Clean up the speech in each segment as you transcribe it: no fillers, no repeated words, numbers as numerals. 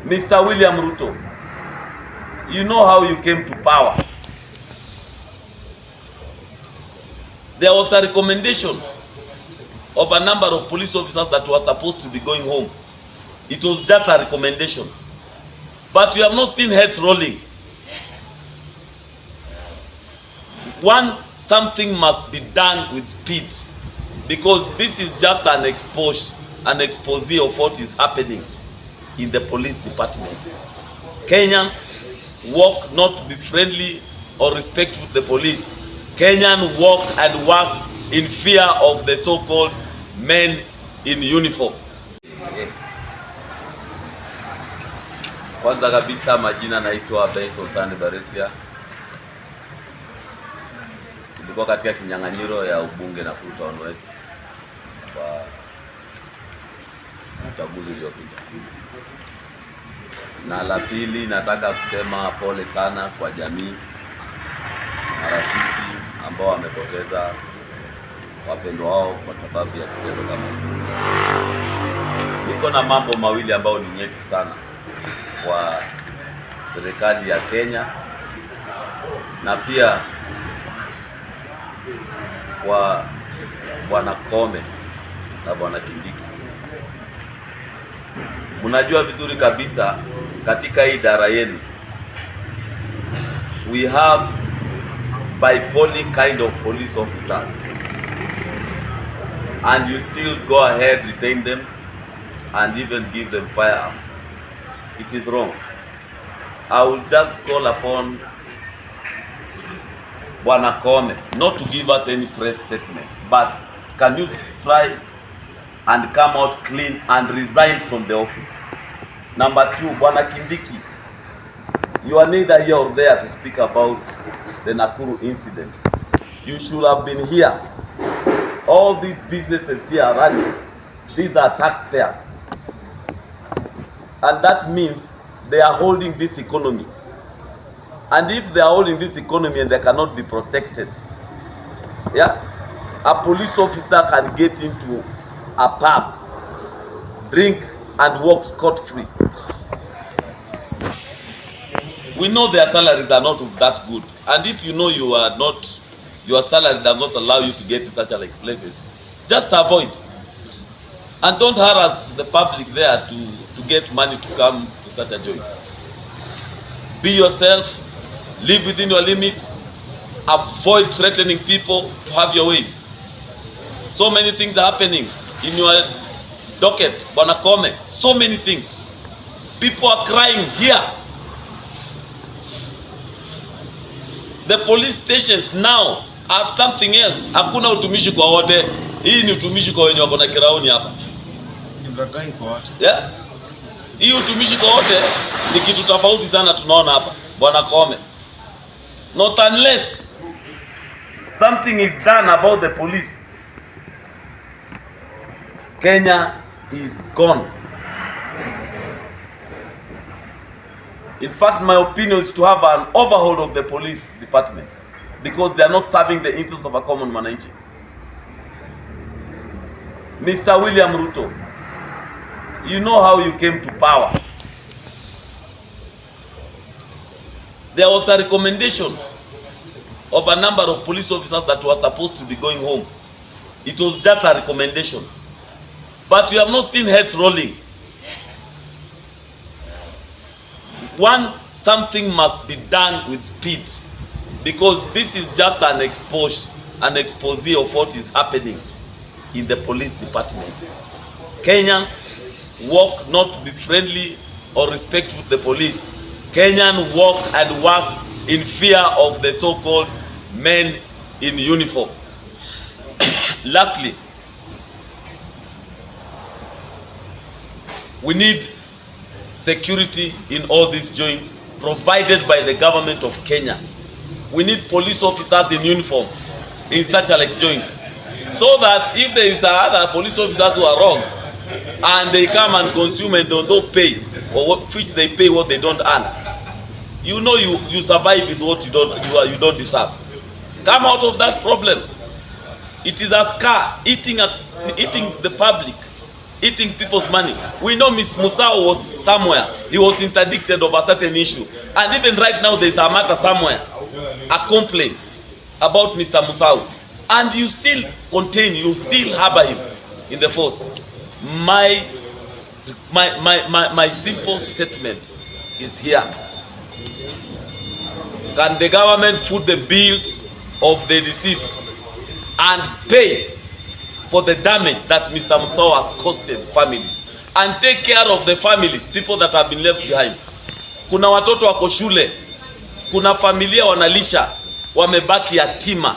Mr. William Ruto, you know how you came to power. There was a recommendation of a number of police officers that were supposed to be going home. It was just a recommendation. But we have not seen heads rolling. Something must be done with speed, because this is just an expose of what is happening in the police department. Kenyans walk not to be friendly or respectful to the police. Kenyans walk and work in fear of the so-called men in uniform. Kwanza kabisa, majina naitwa Baresia. Tulikuwa katika kinyang'anyiro ya ubunge Nakuru West kwa uchaguzi uliopita. Na la pili, nataka kusema pole sana kwa jamii, marafiki ambao wamepoteza wapendwa wao kwa sababu ya kitendo kama hiki. Niko na mambo mawili ambayo ni nyeti sana kwa serikali ya Kenya na pia kwa Bwana Kome na Bwana Kindiki. Mnajua vizuri kabisa katika hii idara yenu we have bipolar kind of police officers, and you still go ahead, retain them and even give them firearms. It is wrong. I will just call upon Bwana Kome not to give us any press statement, but can you try and come out clean and resign from the office? Number two, Bwana Kindiki, you are neither here or there to speak about the Nakuru incident. You should have been here. All these businesses here are running. These are taxpayers. And that means they are holding this economy. And if they are holding this economy and they cannot be protected, a police officer can get into a pub, drink and walk scot-free. We know their salaries are not that good, and if you know you are not, your salary does not allow you to get in such like places, just avoid and don't harass the public there to get money to come to such a joint. Be yourself, live within your limits, avoid threatening people to have your ways. So many things are happening in your docket, Bwana Kome, so many things. People are crying here. The police stations now are something else. Hakuna utumishi kwa wote. Hii ni utumishi kwa wenye wako na kiraoni hapa. Ingagai kwa wote. Yeah. Hii utumishi kwa wote ni kitu tofauti sana tunaona hapa, Bwana Kome. Not unless something is done about the police, Kenya is gone. In fact, my opinion is to have an overhaul of the police department, because they are not serving the interests of a common mwananchi. Mr. William Ruto, you know how you came to power. There was a recommendation of a number of police officers that were supposed to be going home. It was just a recommendation. But we have not seen heads rolling. Something must be done with speed, because this is just an expose of what is happening in the police department. Kenyans walk not to be friendly or respectful to the police. Kenyans walk and work in fear of the so-called men in uniform. Lastly, we need security in all these joints provided by the government of Kenya. We need police officers in uniform in such like joints, so that if there is other police officers who are wrong and they come and consume and don't pay, or which they pay what they don't earn, you know you survive with what you don't deserve. Come out of that problem. It is a scar eating the public. eating people's money. We know Miss Musau was somewhere. He was interdicted of a certain issue. And even right now, there is a matter somewhere, a complaint about Mr. Musau. And you still contain, you still harbor him in the force. My simple statement is here. Can the government foot the bills of the deceased and pay for the damage that Mr. Musau has costed families, and take care of the families, people that have been left behind? Kuna watoto wako shule, kuna familia wanalisha, wamebaki yatima.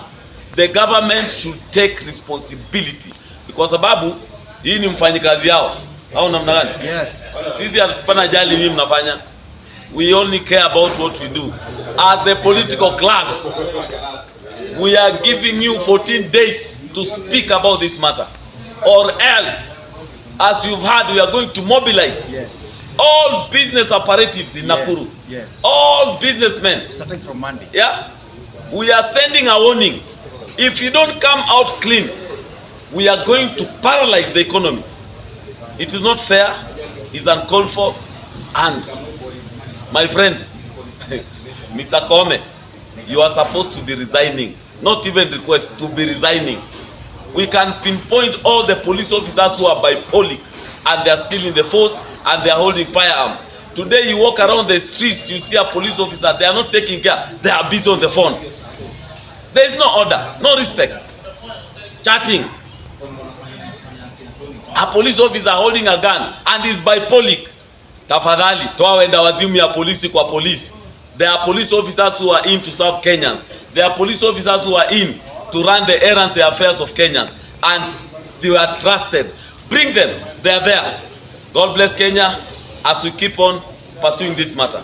The government should take responsibility, kwa sababu hii ni mfanyikazi yao. Au namna gani? Yes. Sisi hatupana jali mimi mnafanya. We only care about what we do. As the political class, we are giving you 14 days to speak about this matter, or else, as you've heard, we are going to mobilize all business operatives in Nakuru. Yes. All businessmen. Starting from Monday. Yeah. We are sending a warning. If you don't come out clean, we are going to paralyze the economy. It is not fair. It's uncalled for. And my friend, Mr. Kome, you are supposed to be resigning. Not even request, to be resigning. We can pinpoint all the police officers who are bipolic and they are still in the force and they are holding firearms. Today you walk around the streets, you see a police officer, they are not taking care, they are busy on the phone. There is no order, no respect. Chatting. A police officer holding a gun and is bipolic. Tafadhali, toa wenda wazimu ya polisi kwa polisi. There are police officers who are in to serve Kenyans. There are police officers who are in to run the errands, the affairs of Kenyans. And they are trusted. Bring them. They are there. God bless Kenya as we keep on pursuing this matter.